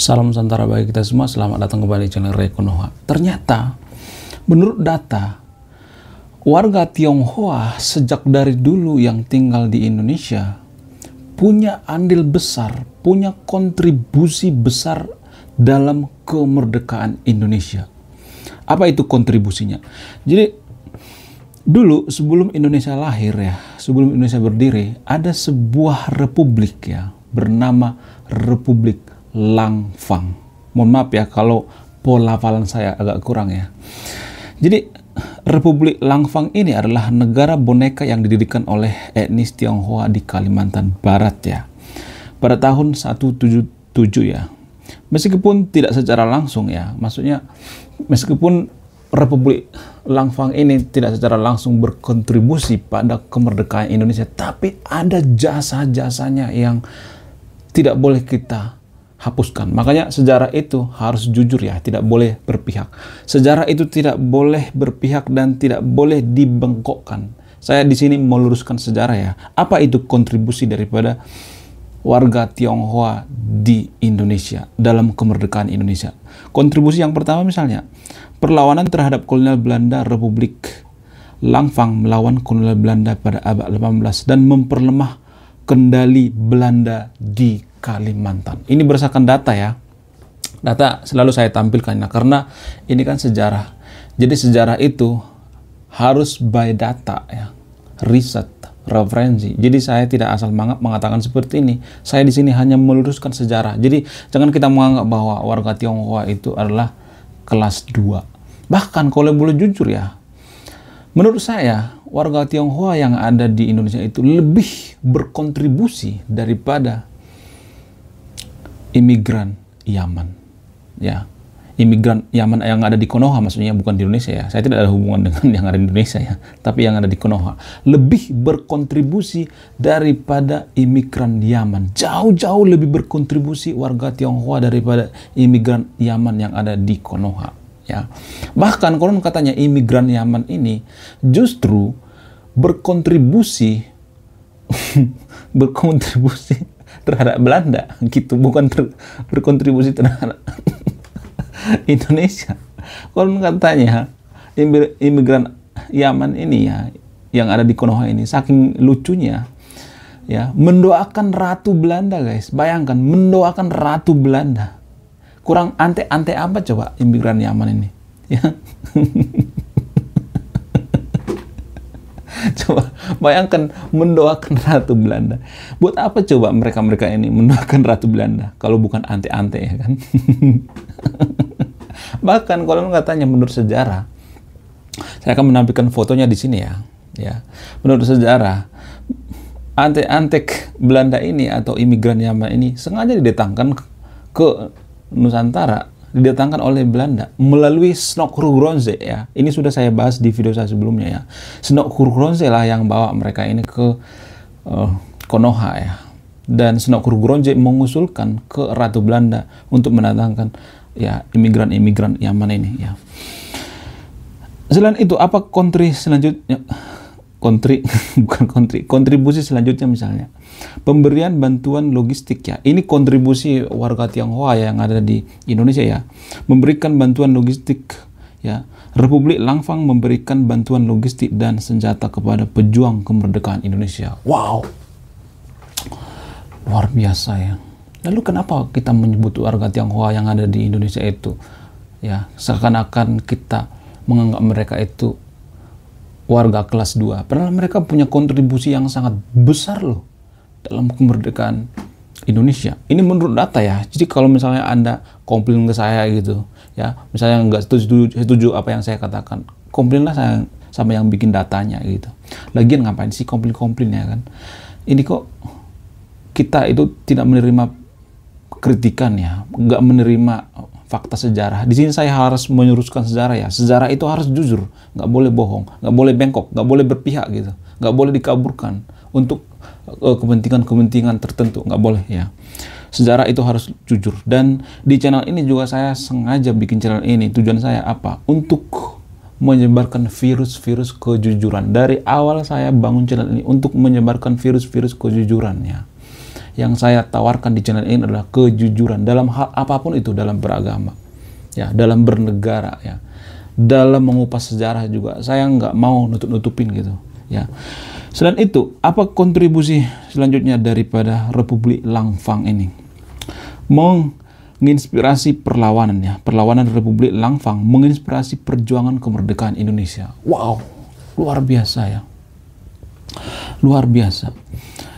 Salam Nusantara bagi kita semua, selamat datang kembali di channel Ray Konoha. Ternyata, menurut data, warga Tionghoa sejak dari dulu yang tinggal di Indonesia punya andil besar, punya kontribusi besar dalam kemerdekaan Indonesia. Apa itu kontribusinya? Jadi, dulu sebelum Indonesia lahir ya, sebelum Indonesia berdiri, ada sebuah republik ya, bernama Republik Langfang. Mohon maaf ya kalau pelafalan saya agak kurang ya. Jadi Republik Langfang ini adalah negara boneka yang didirikan oleh etnis Tionghoa di Kalimantan Barat ya. Pada tahun 177 ya. Meskipun tidak secara langsung ya, maksudnya meskipun Republik Langfang ini tidak secara langsung berkontribusi pada kemerdekaan Indonesia, tapi ada jasa-jasanya yang tidak boleh kita hapuskan. Makanya sejarah itu harus jujur ya, tidak boleh berpihak. Sejarah itu tidak boleh berpihak dan tidak boleh dibengkokkan. Saya di sini meluruskan sejarah ya. Apa itu kontribusi daripada warga Tionghoa di Indonesia dalam kemerdekaan Indonesia? Kontribusi yang pertama misalnya, perlawanan terhadap kolonial Belanda. Republik Langfang melawan kolonial Belanda pada abad 18 dan memperlemah kendali Belanda di Kalimantan. Ini berdasarkan data ya. Data selalu saya tampilkan ya, karena ini kan sejarah. Jadi sejarah itu harus by data ya. Riset, referensi. Jadi saya tidak asal mengatakan seperti ini. Saya di sini hanya meluruskan sejarah. Jadi jangan kita menganggap bahwa warga Tionghoa itu adalah kelas 2. Bahkan kalau boleh jujur ya, menurut saya warga Tionghoa yang ada di Indonesia itu lebih berkontribusi daripada imigran Yaman ya. Imigran Yaman yang ada di Konoha, maksudnya bukan di Indonesia ya. Saya tidak ada hubungan dengan yang ada di Indonesia ya, tapi yang ada di Konoha lebih berkontribusi daripada imigran Yaman. Jauh-jauh lebih berkontribusi warga Tionghoa daripada imigran Yaman yang ada di Konoha ya. Bahkan konon katanya imigran Yaman ini justru berkontribusi terhadap Belanda gitu, bukan berkontribusi terhadap Indonesia. Konon katanya imigran Yaman ini ya, yang ada di Konoha ini, saking lucunya ya, mendoakan Ratu Belanda guys. Bayangkan, mendoakan Ratu Belanda. Kurang ante-ante apa coba imigran Yaman ini ya. Coba bayangkan mendoakan Ratu Belanda. Buat apa coba mereka ini mendoakan Ratu Belanda kalau bukan ante-ante ya kan? Bahkan kalau katanya menurut sejarah, saya akan menampilkan fotonya di sini ya. Ya, menurut sejarah, ante-ante Belanda ini atau imigran Yaman ini sengaja didatangkan ke Nusantara, didatangkan oleh Belanda melalui Snok Hurgronje ya. Ini sudah saya bahas di video saya sebelumnya ya. Snok Hurgronje lah yang bawa mereka ini ke Konoha ya. Dan Snok Hurgronje mengusulkan ke Ratu Belanda untuk mendatangkan ya imigran-imigran Yaman ini ya. Selain itu, apa kontribusi selanjutnya misalnya pemberian bantuan logistik ya. Ini kontribusi warga Tionghoa yang ada di Indonesia ya, memberikan bantuan logistik ya. Republik Langfang memberikan bantuan logistik dan senjata kepada pejuang kemerdekaan Indonesia. Wow, luar biasa ya. Lalu kenapa kita menyebut warga Tionghoa yang ada di Indonesia itu ya, seakan-akan kita menganggap mereka itu warga kelas 2, padahal mereka punya kontribusi yang sangat besar loh dalam kemerdekaan Indonesia. Ini menurut data ya. Jadi kalau misalnya Anda komplain ke saya gitu ya, misalnya nggak setuju apa yang saya katakan, komplainlah saya sama yang bikin datanya gitu. Lagian ngapain sih komplain ya kan? Ini kok kita itu tidak menerima kritikan ya, nggak menerima fakta sejarah. Di sini saya harus menyuruskan sejarah ya. Sejarah itu harus jujur, nggak boleh bohong, nggak boleh bengkok, nggak boleh berpihak gitu, nggak boleh dikaburkan untuk kepentingan tertentu, nggak boleh ya. Sejarah itu harus jujur. Dan di channel ini juga saya sengaja bikin channel ini. Tujuan saya apa? Untuk menyebarkan virus-virus kejujuran. Dari awal saya bangun channel ini untuk menyebarkan virus-virus kejujuran ya. Yang saya tawarkan di channel ini adalah kejujuran dalam hal apapun itu, dalam beragama, ya, dalam bernegara, ya, dalam mengupas sejarah juga. Saya nggak mau nutup-nutupin gitu, ya. Selain itu, apa kontribusi selanjutnya daripada Republik Langfang ini? Menginspirasi perlawanan, ya. Perlawanan Republik Langfang menginspirasi perjuangan kemerdekaan Indonesia. Wow, luar biasa, ya. Luar biasa.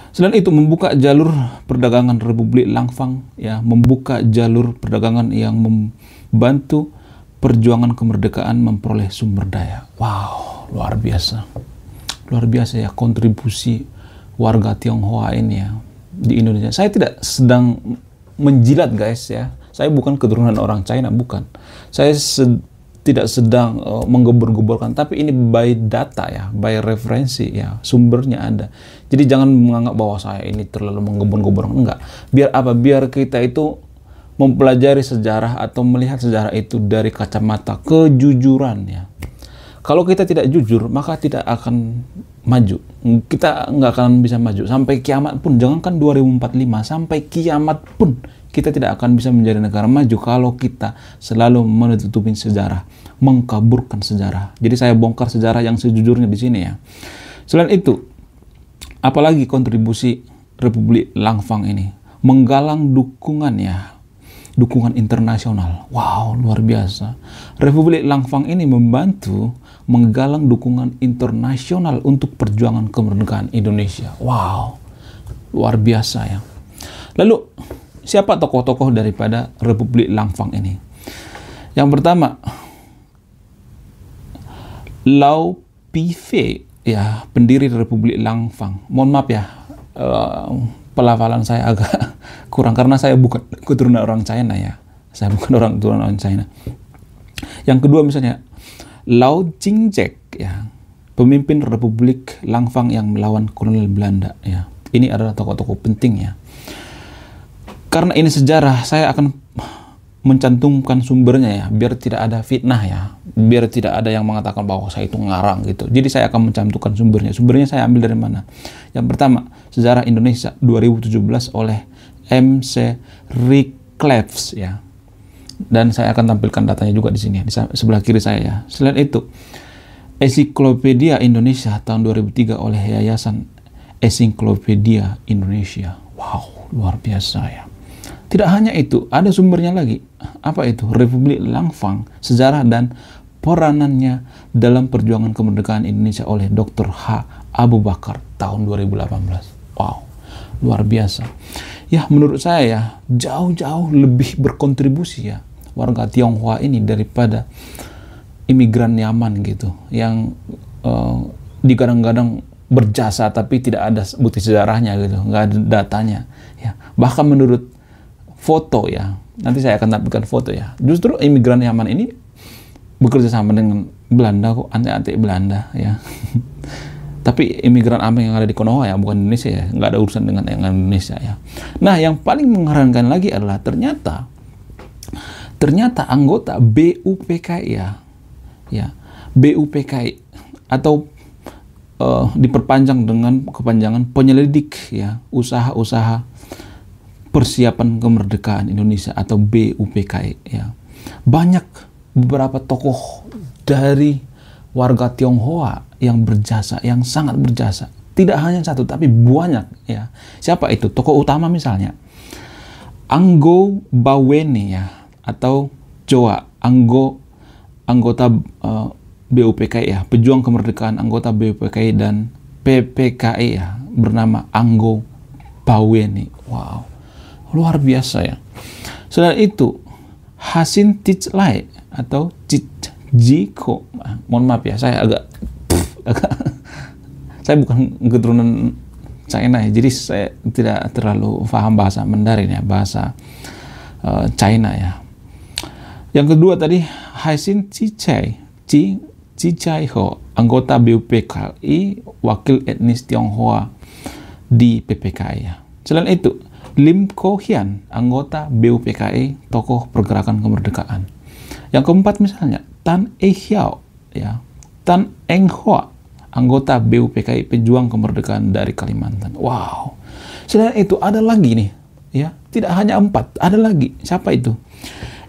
Selain itu, membuka jalur perdagangan Republik Langfang, ya, membuka jalur perdagangan yang membantu perjuangan kemerdekaan memperoleh sumber daya. Wow, luar biasa. Luar biasa, ya, kontribusi warga Tionghoa ini, ya, di Indonesia. Saya tidak sedang menjilat, guys, ya. Saya bukan keturunan orang China, bukan. Saya tidak sedang menggebor-geborkan, tapi ini by data, ya, by referensi, ya, sumbernya ada. Jadi jangan menganggap bahwa saya ini terlalu menggebor-geborkan, enggak. Biar apa? Biar kita itu mempelajari sejarah atau melihat sejarah itu dari kacamata kejujuran, ya. Kalau kita tidak jujur, maka tidak akan maju. Kita nggak akan bisa maju. Sampai kiamat pun, jangankan 2045, sampai kiamat pun kita tidak akan bisa menjadi negara maju kalau kita selalu menutupin sejarah, mengkaburkan sejarah. Jadi saya bongkar sejarah yang sejujurnya di sini, ya. Selain itu, apalagi kontribusi Republik Langfang ini? Menggalang dukungan, ya, dukungan internasional. Wow, luar biasa. Republik Langfang ini membantu menggalang dukungan internasional untuk perjuangan kemerdekaan Indonesia. Wow, luar biasa, ya. Lalu, siapa tokoh-tokoh daripada Republik Langfang ini? Yang pertama, Lau Pifei, ya, pendiri Republik Langfang. Mohon maaf, ya, pelafalan saya agak kurang karena saya bukan keturunan orang China, ya. Saya bukan keturunan orang China. Yang kedua misalnya Lau Jingzek, ya, pemimpin Republik Langfang yang melawan kolonial Belanda, ya. Ini adalah tokoh-tokoh penting, ya. Karena ini sejarah, saya akan mencantumkan sumbernya, ya, biar tidak ada fitnah, ya, biar tidak ada yang mengatakan bahwa saya itu ngarang gitu. Jadi saya akan mencantumkan sumbernya. Sumbernya saya ambil dari mana? Yang pertama, Sejarah Indonesia 2017 oleh MC Reclefs, ya. Dan saya akan tampilkan datanya juga di sini, di sebelah kiri saya, ya. Selain itu, Ensiklopedia Indonesia tahun 2003 oleh Yayasan Ensiklopedia Indonesia. Wow, luar biasa, ya. Tidak hanya itu, ada sumbernya lagi. Apa itu? Republik Langfang, sejarah dan peranannya dalam perjuangan kemerdekaan Indonesia oleh Dr. H. Abu Bakar tahun 2018. Wow, luar biasa. Ya, menurut saya, ya, jauh-jauh lebih berkontribusi, ya, warga Tionghoa ini daripada imigran Yaman gitu, yang digadang-gadang berjasa tapi tidak ada bukti sejarahnya gitu, nggak ada datanya, ya. Bahkan menurut foto, ya, nanti saya akan tampilkan foto, ya, justru imigran Yaman ini bekerja sama dengan Belanda kok, antek-antek Belanda, ya. Tapi imigran Ameng yang ada di Konoha, ya, bukan Indonesia, ya, nggak ada urusan dengan yang Indonesia, ya. Nah, yang paling mengherankan lagi adalah ternyata anggota BUPKI, ya, BUPKI atau diperpanjang dengan kepanjangan penyelidik, ya, usaha-usaha persiapan kemerdekaan Indonesia atau BUPKI, ya. Banyak beberapa tokoh dari warga Tionghoa yang berjasa, yang sangat berjasa. Tidak hanya satu, tapi banyak, ya. Siapa itu? Tokoh utama misalnya Anggo Bawene, ya, atau Joa anggota BUPKI, ya, pejuang kemerdekaan anggota BUPKI dan PPKI, ya, bernama Anggo Bawene. Wow, luar biasa, ya. Selain itu, Hasin Tichlai atau Jiko, mohon maaf, ya, saya agak saya bukan keturunan China, ya, jadi saya tidak terlalu paham bahasa Mandarin, ya, bahasa China, ya. Yang kedua tadi Hasin Cicai Ho, anggota BUPKI, wakil etnis Tionghoa di PPKI, ya. Selain itu, Lim Ko Hian, anggota BUPKI, tokoh pergerakan kemerdekaan. Yang keempat misalnya Tan E Hiao, ya, Tan Eng Hoa, anggota BUPKI, pejuang kemerdekaan dari Kalimantan. Wow, Selain itu ada lagi nih, ya, tidak hanya 4, ada lagi. Siapa itu?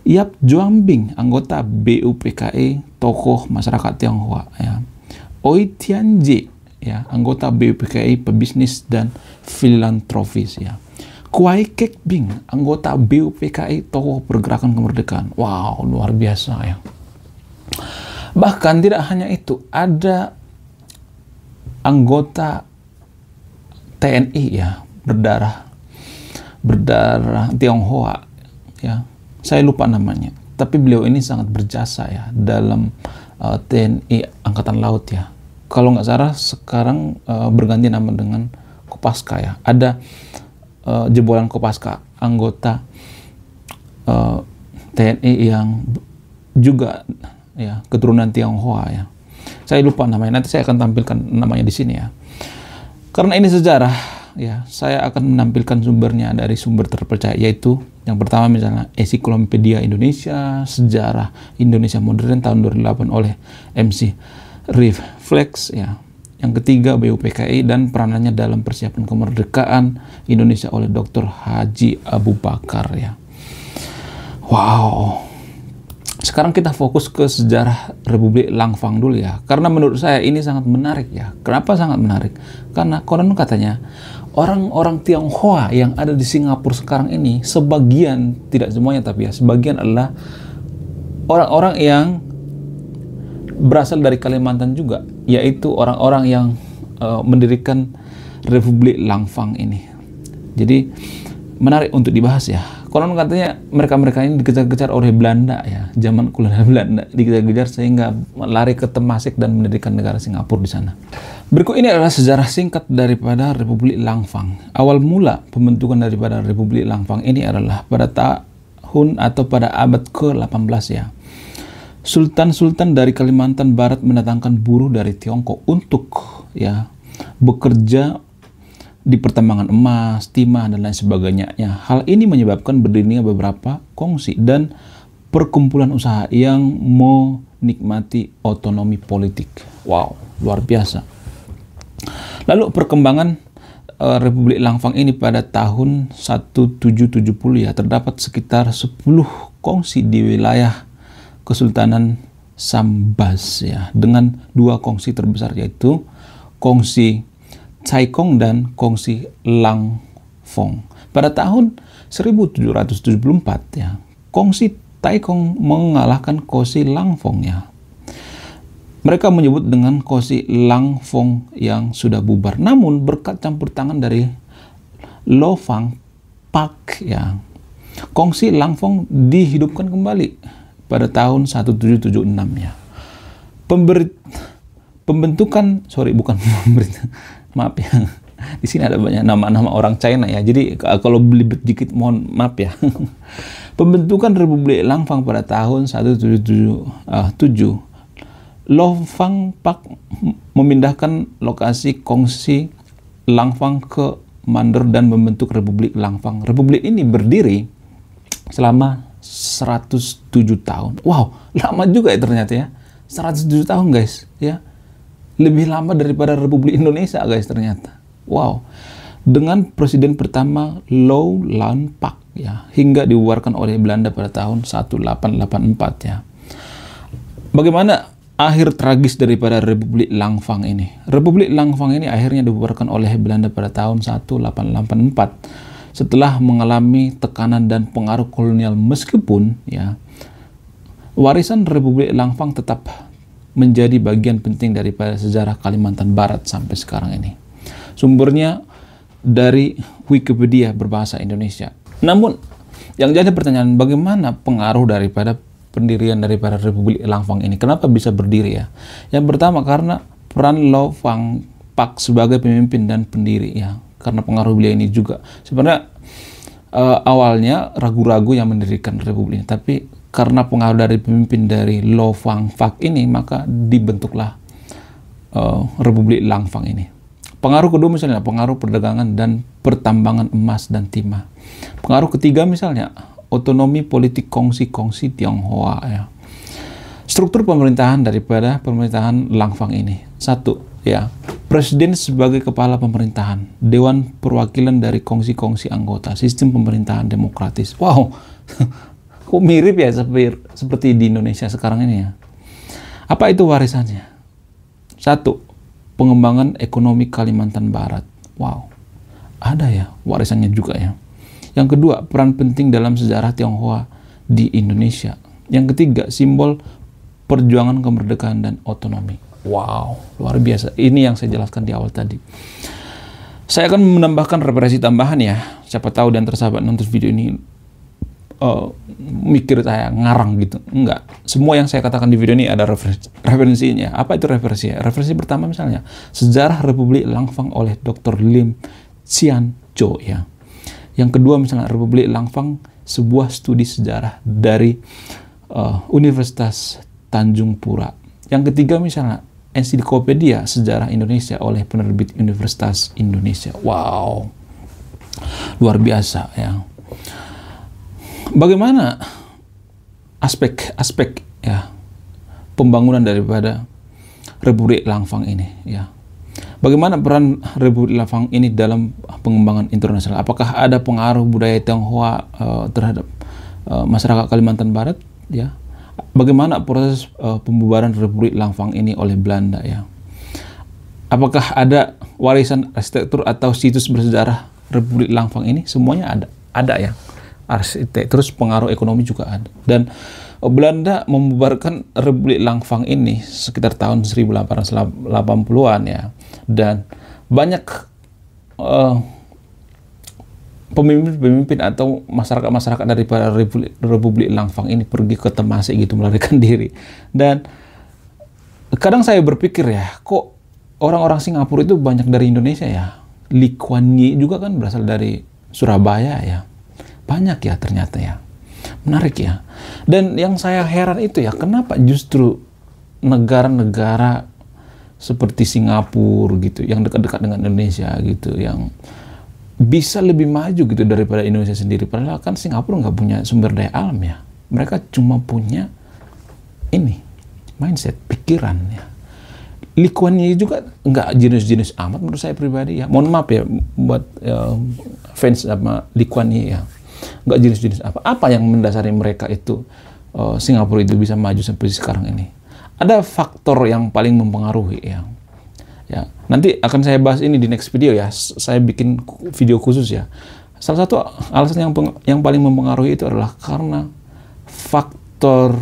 Yap Juangbing, anggota BUPKI, tokoh masyarakat Tionghoa, ya. Oi Tianji, ya, anggota BUPKI, pebisnis dan filantropis, ya. Kuai Kekbing, anggota BUPKI, tokoh pergerakan kemerdekaan. Wow, luar biasa, ya. Bahkan tidak hanya itu, ada anggota TNI, ya, berdarah Tionghoa, ya. Saya lupa namanya, tapi beliau ini sangat berjasa, ya, dalam TNI Angkatan Laut, ya. Kalau nggak salah sekarang berganti nama dengan Kopaska, ya. Ada jebolan Kopaska, anggota TNI yang juga, ya, keturunan Tionghoa, ya. Saya lupa namanya, nanti saya akan tampilkan namanya di sini, ya. Karena ini sejarah, ya, saya akan menampilkan sumbernya dari sumber terpercaya, yaitu yang pertama misalnya Ensiklopedia Indonesia, Sejarah Indonesia Modern tahun 2008 oleh MC Reflex, ya. Yang ketiga BUPKI dan peranannya dalam persiapan kemerdekaan Indonesia oleh Dr. Haji Abu Bakar, ya. Wow. Sekarang kita fokus ke sejarah Republik Langfang dulu, ya. Karena menurut saya ini sangat menarik, ya. Kenapa sangat menarik? Karena konon katanya orang-orang Tionghoa yang ada di Singapura sekarang ini, sebagian, tidak semuanya tapi, ya, sebagian adalah orang-orang yang berasal dari Kalimantan juga, yaitu orang-orang yang mendirikan Republik Langfang ini. Jadi menarik untuk dibahas, ya. Konon katanya mereka-mereka ini dikejar-kejar oleh Belanda, ya, zaman kolonial Belanda, dikejar-kejar sehingga lari ke Temasek dan mendirikan negara Singapura di sana. Berikut ini adalah sejarah singkat daripada Republik Langfang. Awal mula pembentukan daripada Republik Langfang ini adalah pada tahun atau pada abad ke-18, ya. Sultan-sultan dari Kalimantan Barat mendatangkan buruh dari Tiongkok untuk, ya, bekerja di pertambangan emas, timah, dan lain sebagainya. Ya, hal ini menyebabkan berdirinya beberapa kongsi dan perkumpulan usaha yang menikmati otonomi politik. Wow, luar biasa. Lalu perkembangan Republik Langfang ini pada tahun 1770, ya, terdapat sekitar 10 kongsi di wilayah Kesultanan Sambas, ya, dengan 2 kongsi terbesar, yaitu kongsi Caikong dan kongsi Langfong. Pada tahun 1774, ya, kongsi Caikong mengalahkan kongsi Langfong, ya. Mereka menyebut dengan kongsi Langfong yang sudah bubar. Namun berkat campur tangan dari Lo Fang Pak, ya, kongsi Langfong dihidupkan kembali pada tahun 1776, ya. Pembentukan, maaf, ya, di sini ada banyak nama-nama orang China, ya, jadi kalau belibet dikit mohon maaf, ya. Pembentukan Republik Langfang pada tahun 1777, Lo Fang Pak memindahkan lokasi kongsi Langfang ke Mandor dan membentuk Republik Langfang. Republik ini berdiri selama 107 tahun. Wow, lama juga, ya, ternyata, ya. 107 tahun, guys, ya. Lebih lama daripada Republik Indonesia, guys, ternyata. Wow. Dengan presiden pertama Lo Lan Pak, ya, hingga dibubarkan oleh Belanda pada tahun 1884, ya. Bagaimana akhir tragis daripada Republik Langfang ini? Republik Langfang ini akhirnya dibubarkan oleh Belanda pada tahun 1884 setelah mengalami tekanan dan pengaruh kolonial, meskipun, ya, warisan Republik Langfang tetap menjadi bagian penting daripada sejarah Kalimantan Barat sampai sekarang ini. Sumbernya dari Wikipedia berbahasa Indonesia. Namun, yang jadi pertanyaan, bagaimana pengaruh daripada pendirian daripada Republik Langfang ini? Kenapa bisa berdiri, ya? Yang pertama, karena peran Lo Fang Pak sebagai pemimpin dan pendiri, ya. Karena pengaruh beliau ini juga. Sebenarnya awalnya ragu-ragu yang mendirikan Republik ini, tapi karena pengaruh dari pemimpin dari Lo Fang Pak ini, maka dibentuklah Republik Langfang ini. Pengaruh kedua misalnya pengaruh perdagangan dan pertambangan emas dan timah. Pengaruh ketiga misalnya otonomi politik kongsi-kongsi Tionghoa, ya. Struktur pemerintahan daripada pemerintahan Langfang ini. Satu, ya, Presiden sebagai kepala pemerintahan, Dewan Perwakilan dari kongsi-kongsi anggota, sistem pemerintahan demokratis. Wow, kok mirip ya seperti di Indonesia sekarang ini ya. Apa itu warisannya? Satu, pengembangan ekonomi Kalimantan Barat. Wow, ada ya warisannya juga ya. Yang kedua, peran penting dalam sejarah Tionghoa di Indonesia. Yang ketiga, simbol perjuangan kemerdekaan dan otonomi. Wow, luar biasa. Ini yang saya jelaskan di awal tadi. Saya akan menambahkan referensi tambahan ya. Siapa tahu dan tersahabat nonton video ini mikir saya ngarang gitu. Enggak. Semua yang saya katakan di video ini ada referensinya. Apa itu referensinya? Referensi pertama misalnya, Sejarah Republik Langfang oleh Dr. Lim Xian Cho ya. Yang kedua misalnya, Republik Langfang, sebuah studi sejarah dari Universitas Tanjung Pura. Yang ketiga misalnya, Ensiklopedia Sejarah Indonesia oleh penerbit Universitas Indonesia. Wow, luar biasa ya. Bagaimana aspek-aspek ya pembangunan daripada Republik Langfang ini ya? Bagaimana peran Republik Langfang ini dalam pengembangan internasional? Apakah ada pengaruh budaya Tionghoa terhadap masyarakat Kalimantan Barat ya? Bagaimana proses pembubaran Republik Langfang ini oleh Belanda ya? Apakah ada warisan arsitektur atau situs bersejarah Republik Langfang ini? Semuanya ada ya. Arsitektur, terus pengaruh ekonomi juga ada. Dan Belanda membubarkan Republik Langfang ini sekitar tahun 1880-an ya. Dan banyak pemimpin atau masyarakat daripada Republik Langfang ini pergi ke Temasek gitu, melarikan diri. Dan kadang saya berpikir ya, kok orang-orang Singapura itu banyak dari Indonesia ya? Lee Kuan Yew juga kan berasal dari Surabaya ya. Banyak ya ternyata ya. Menarik ya. Dan yang saya heran itu ya, kenapa justru negara-negara seperti Singapura gitu, yang dekat-dekat dengan Indonesia gitu, yang bisa lebih maju gitu daripada Indonesia sendiri. Padahal kan Singapura nggak punya sumber daya alam ya. Mereka cuma punya ini, mindset, pikiran ya. Lee Kuan Yew juga nggak jenis-jenis amat menurut saya pribadi ya. Mohon maaf ya buat fans sama Lee Kuan Yew ya. Nggak jenis-jenis apa. Apa yang mendasari mereka itu Singapura itu bisa maju sampai sekarang ini? Ada faktor yang paling mempengaruhi ya. Ya, nanti akan saya bahas ini di next video ya. Saya bikin video khusus ya. Salah satu alasan yang paling mempengaruhi itu adalah karena faktor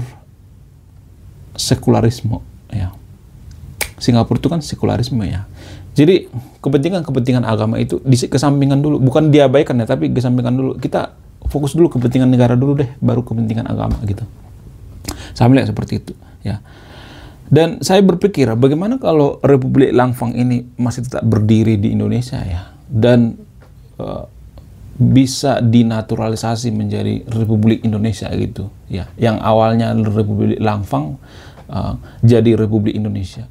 sekularisme ya. Singapura itu kan sekularisme ya. Jadi kepentingan agama itu kesampingkan dulu, bukan diabaikan ya, tapi kesampingkan dulu. Kita fokus dulu kepentingan negara dulu deh, baru kepentingan agama gitu. Saya melihat seperti itu ya. Dan saya berpikir, bagaimana kalau Republik Langfang ini masih tetap berdiri di Indonesia ya, dan bisa dinaturalisasi menjadi Republik Indonesia gitu ya. Yang awalnya Republik Langfang jadi Republik Indonesia.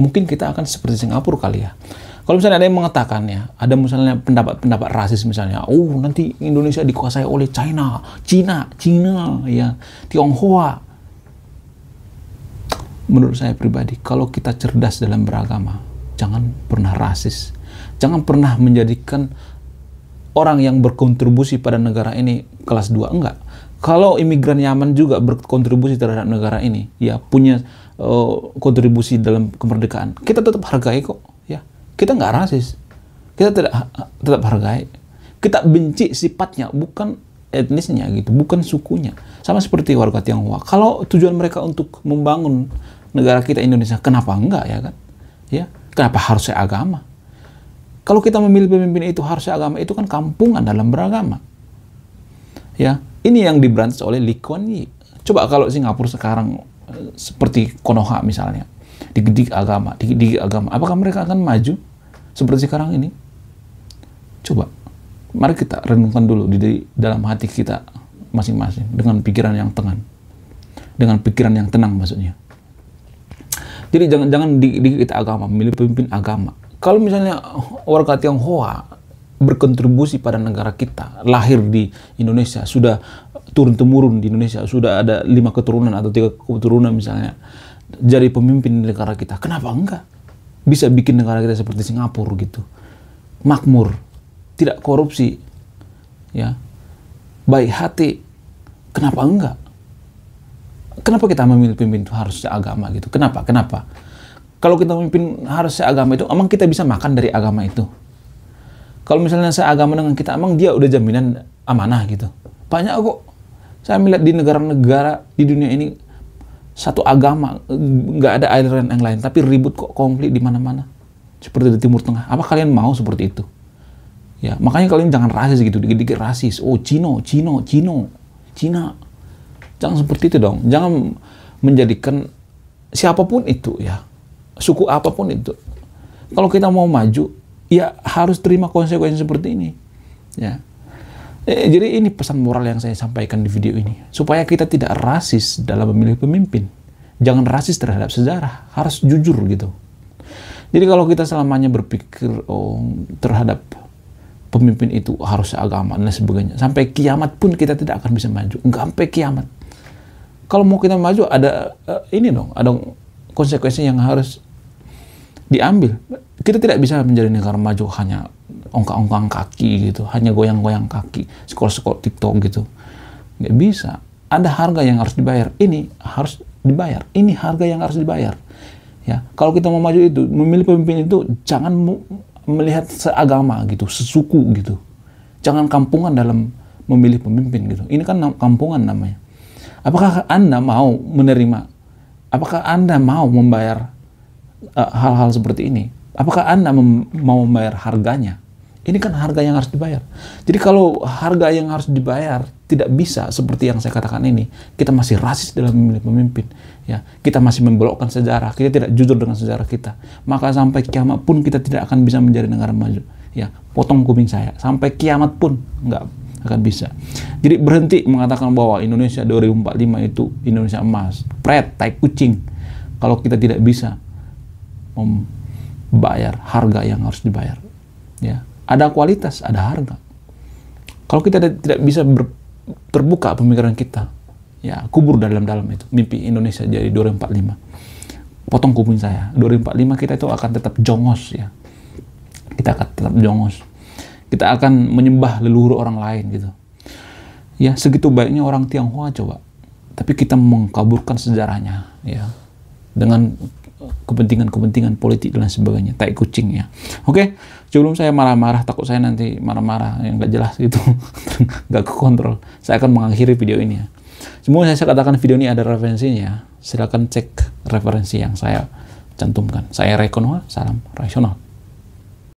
Mungkin kita akan seperti Singapura kali ya. Kalau misalnya ada yang mengatakan ya, ada misalnya pendapat rasis misalnya, oh nanti Indonesia dikuasai oleh China ya, Tionghoa. Menurut saya pribadi, kalau kita cerdas dalam beragama, jangan pernah rasis. Jangan pernah menjadikan orang yang berkontribusi pada negara ini kelas 2. Enggak. Kalau imigran Yaman juga berkontribusi terhadap negara ini, ya punya kontribusi dalam kemerdekaan, kita tetap hargai kok. Ya, kita nggak rasis. Kita tetap hargai. Kita benci sifatnya, bukan etnisnya gitu, bukan sukunya. Sama seperti warga Tionghoa. Kalau tujuan mereka untuk membangun negara kita Indonesia, kenapa enggak ya kan? Ya, kenapa harusnya agama? Kalau kita memilih pemimpin itu harusnya agama, itu kan kampungan dalam beragama. Ya, ini yang diberantas oleh Lee Kuan Yew. Coba kalau Singapura sekarang seperti Konoha misalnya, dididik agama, apakah mereka akan maju seperti sekarang ini? Coba, mari kita renungkan dulu di dalam hati kita masing-masing dengan pikiran yang tenang maksudnya. Jadi jangan kita agama, memilih pemimpin agama. Kalau misalnya warga Tionghoa berkontribusi pada negara kita, lahir di Indonesia, sudah turun-temurun di Indonesia, sudah ada 5 keturunan atau 3 keturunan misalnya, jadi pemimpin di negara kita, kenapa enggak? bisa bikin negara kita seperti Singapura gitu, makmur, tidak korupsi, ya, baik hati. Kenapa enggak? Kenapa kita memilih pemimpin itu harus seagama gitu? Kenapa? Kalau kita memimpin harus seagama itu, emang kita bisa makan dari agama itu? Kalau misalnya seagama dengan kita, emang dia udah jaminan amanah gitu? Banyak kok. Saya melihat di negara-negara di dunia ini, satu agama, nggak ada aliran yang lain, tapi ribut kok, konflik di mana-mana. Seperti di Timur Tengah. Apa kalian mau seperti itu? Ya, makanya kalian jangan rasis gitu, dikit-dikit rasis. Oh, Cina. Jangan seperti itu dong. Jangan menjadikan siapapun itu ya, suku apapun itu. Kalau kita mau maju, ya harus terima konsekuensi seperti ini. Ya. Jadi ini pesan moral yang saya sampaikan di video ini. Supaya kita tidak rasis dalam memilih pemimpin. Jangan rasis terhadap sejarah. Harus jujur gitu. Jadi kalau kita selamanya berpikir terhadap pemimpin itu harus agama dan sebagainya, sampai kiamat pun kita tidak akan bisa maju. Enggak sampai kiamat. Kalau mau kita maju ada ada konsekuensi yang harus diambil. Kita tidak bisa menjadi negara maju hanya ongkang-ongkang kaki gitu, hanya goyang-goyang kaki, scroll-scroll TikTok gitu. Nggak bisa. Ada harga yang harus dibayar. Ini harus dibayar. Ini harga yang harus dibayar. Ya, kalau kita mau maju itu, memilih pemimpin itu jangan melihat seagama gitu, sesuku gitu. Jangan kampungan dalam memilih pemimpin gitu. Ini kan kampungan namanya. Apakah Anda mau menerima? Apakah Anda mau membayar hal-hal seperti ini? Apakah Anda mau membayar harganya? Ini kan harga yang harus dibayar. Jadi kalau harga yang harus dibayar tidak bisa seperti yang saya katakan ini, kita masih rasis dalam memilih pemimpin. Ya, kita masih membelokkan sejarah, kita tidak jujur dengan sejarah kita. Maka sampai kiamat pun kita tidak akan bisa menjadi negara maju. Ya, potong kuping saya. Sampai kiamat pun nggak akan bisa. Jadi berhenti mengatakan bahwa Indonesia 2045 itu Indonesia emas. Pret, tai kucing. Kalau kita tidak bisa membayar harga yang harus dibayar. Ya, ada kualitas, ada harga. Kalau kita tidak bisa terbuka pemikiran kita, ya kubur dalam-dalam itu. Mimpi Indonesia jadi 2045. Potong kuping saya. 2045 kita itu akan tetap jongos ya. Kita akan tetap jongos. Kita akan menyembah leluhur orang lain gitu. Ya, segitu baiknya orang Tionghoa coba. Tapi kita mengkaburkan sejarahnya ya. Dengan kepentingan-kepentingan politik dan sebagainya, tai kucing ya. Oke, sebelum saya marah-marah, takut saya nanti marah-marah yang nggak jelas gitu, nggak kekontrol. Saya akan mengakhiri video ini ya. Semua saya katakan video ini ada referensinya. Silakan cek referensi yang saya cantumkan. Saya Ray Konoha, salam rasional.